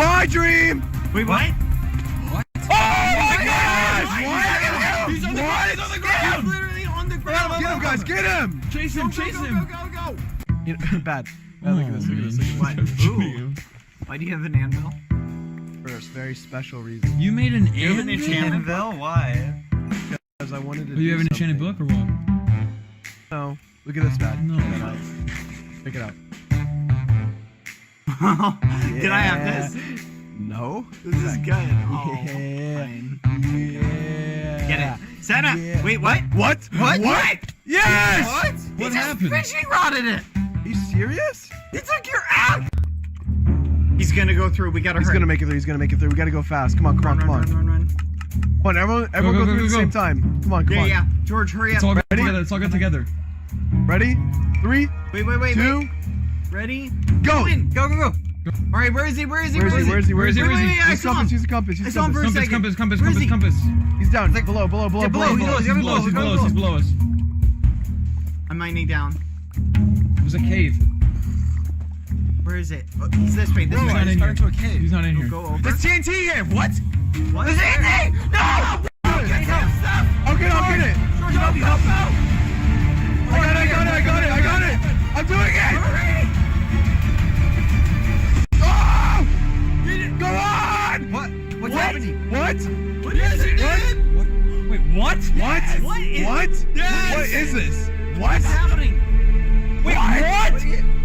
Bye, Dream! Wait, what? What? Oh my gosh! What? He's on the ground! He's on the ground! He's literally on the ground! Get him, guys! Get him! Chase him! Chase him! Go! You know, bad. Look at this. Look at this. Look at this. What? Ooh. Why do you have an anvil? For a very special reason. You made an You have an anvil? enchantment bill? Why? Because I wanted to. Oh, you have an enchanted book or what? No. Look at this, bad. No. Pick it up. Can I have this? No. This is good. Oh, Yeah. fine. Yeah. Get it. Santa! Yeah. Wait, what? What? What? Yes! What? He What just happened? fishing rodded it! Are you serious? He took your app! He's gonna go through. We gotta He's hurry. gonna make it through. He's gonna make it through. We gotta go fast. Come on, come on, come on. Run. Come on, everyone go through at the same time. Come on, come on. Yeah. George, hurry It's up. all good Ready? together. It's all good together. Ready? 3, Wait. 2, Ready? go! Go. Alright, where is he? Where is he? Wait, Use I saw him. the compass. I saw him for a second. Compass. Where is he? He's down. Below. Yeah, below. He's below us. I'm mining down. There's a cave. Where is it? Oh, he's this way. He's not in here. He's not in here. Go over. There's TNT here. What? What? There's anything! No! Get him! Stop! I'll get it. George, help me! I got it. I'm doing it. Hurry! Oh! Go on. What's happening? What? What is it? What? Wait, what? What? What is- Yes! What is this? What? What's happening? Wait, what?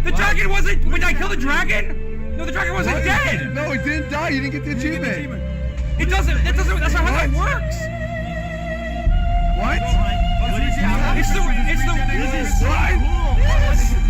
The dragon wasn't. Wait, did I kill the dragon? No, the dragon wasn't dead. No, it didn't die. You didn't get the achievement. It doesn't. That's not how that works. What? What is happening? It's the. This is so What? cool.